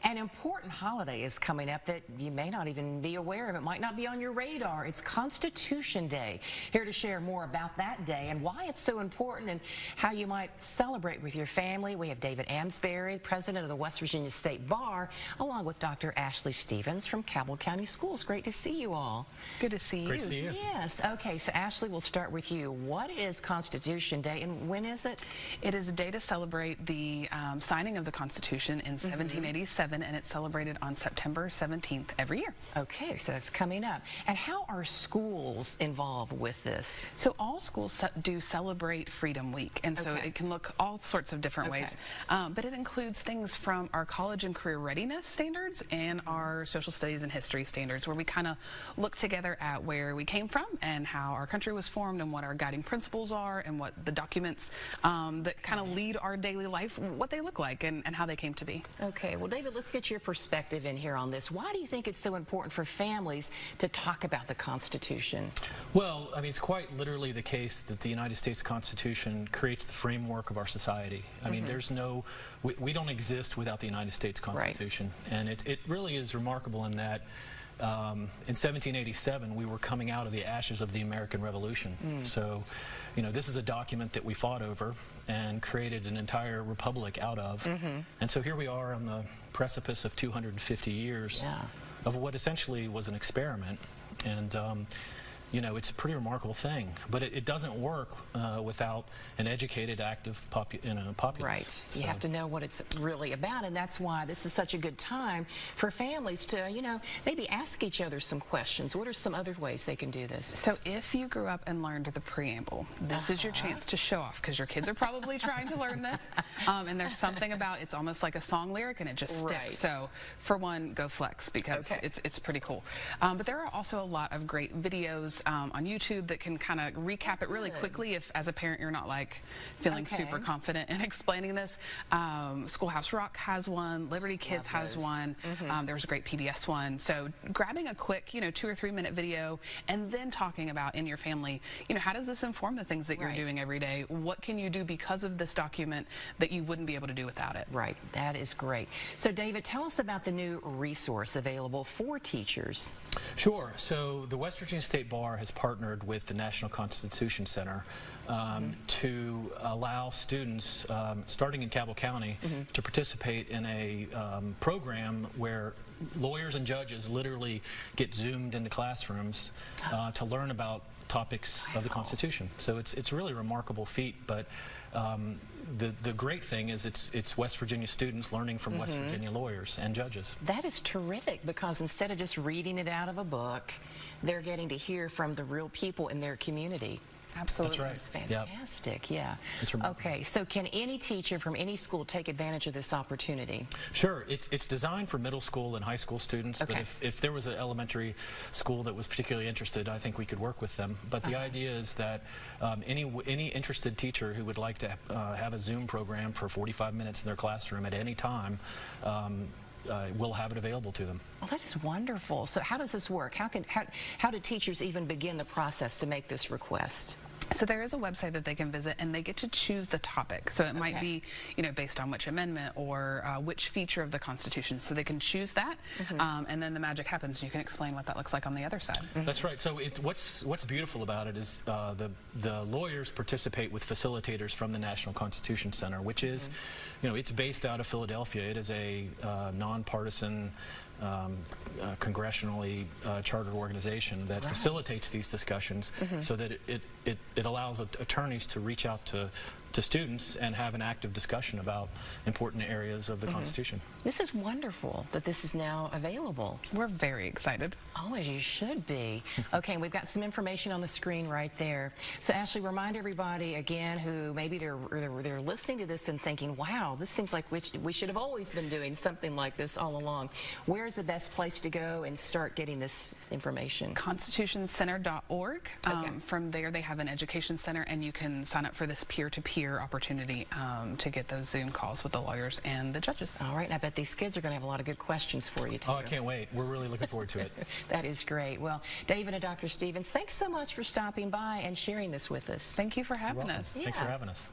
An important holiday is coming up that you may not even be aware of. It might not be on your radar. It's Constitution Day. Here to share more about that day and why it's so important and how you might celebrate with your family, we have David Amsbury, president of the West Virginia State Bar, along with Dr. Ashley Stevens from Cabell County Schools. Great to see you all. Good to see you. Great to see you. Yes. Okay, so Ashley, we'll start with you. What is Constitution Day and when is it? It is a day to celebrate the signing of the Constitution in 1787, and it's celebrated on September 17th every year. Okay, so that's coming up. And how are schools involved with this? So all schools do celebrate Freedom Week, and so it can look all sorts of different ways. But it includes things from our college and career readiness standards and our social studies and history standards, where we kind of look together at where we came from and how our country was formed and what our guiding principles are and what the documents that kind of lead our daily life, what they look like and how they came to be. Okay, well, David, let's get your perspective in here on this. Why do you think it's so important for families to talk about the Constitution? Well, I mean, it's quite literally the case that the United States Constitution creates the framework of our society. I mean, there's no, we don't exist without the United States Constitution. And it really is remarkable in that in 1787, we were coming out of the ashes of the American Revolution. So, you know, this is a document that we fought over and created an entire republic out of. And so here we are on the precipice of 250 years of what essentially was an experiment. And you know, it's a pretty remarkable thing, but it doesn't work without an educated, active populace. Right. So you have to know what it's really about, and that's why this is such a good time for families to, you know, maybe ask each other some questions. What are some other ways they can do this? So if you grew up and learned the preamble, this is your chance to show off, because your kids are probably trying to learn this, and there's something about it's almost like a song lyric and it just sticks. So for one, go flex, because it's pretty cool. But there are also a lot of great videos on YouTube that can kind of recap it really quickly if, as a parent, you're not like feeling super confident in explaining this. Schoolhouse Rock has one, Liberty Kids has one, there's a great PBS one. So grabbing a quick, you know, 2 or 3 minute video and then talking about in your family, you know, how does this inform the things that you're doing every day? What can you do because of this document that you wouldn't be able to do without it? Right, that is great. So David, tell us about the new resource available for teachers. Sure. So the West Virginia State Bar has partnered with the National Constitution Center to allow students, starting in Cabell County, to participate in a program where lawyers and judges literally get zoomed into classrooms to learn about topics of the Constitution. So it's a really remarkable feat, but the great thing is it's West Virginia students learning from West Virginia lawyers and judges. That is terrific, because instead of just reading it out of a book, they're getting to hear from the real people in their community. Absolutely. That's right. That's fantastic, It's okay, so can any teacher from any school take advantage of this opportunity? Sure. It's designed for middle school and high school students, but if there was an elementary school that was particularly interested, I think we could work with them. But the idea is that any interested teacher who would like to have a Zoom program for 45 minutes in their classroom at any time we'll have it available to them. Well, that is wonderful. So how does this work? How do teachers even begin the process to make this request? So there is a website that they can visit, and they get to choose the topic. So it might be, you know, based on which amendment or which feature of the Constitution. So they can choose that, and then the magic happens. You can explain what that looks like on the other side. That's right. So what's beautiful about it is the lawyers participate with facilitators from the National Constitution Center, which is, you know, it's based out of Philadelphia. It is a nonpartisan, congressionally chartered organization that facilitates these discussions so that it allows attorneys to reach out to students and have an active discussion about important areas of the Constitution. This is wonderful that this is now available. We're very excited. Oh, as you should be. Okay, we've got some information on the screen right there. So Ashley, remind everybody again who maybe they're listening to this and thinking, wow, this seems like we should have always been doing something like this all along. Where's the best place to go and start getting this information? Constitutioncenter.org. From there they have an education center, and you can sign up for this peer-to-peer opportunity to get those Zoom calls with the lawyers and the judges. All right, and I bet these kids are going to have a lot of good questions for you too. Oh, I can't wait. We're really looking forward to it. That is great. Well, David and Dr. Stevens, thanks so much for stopping by and sharing this with us. Thank you for having us. Thanks for having us.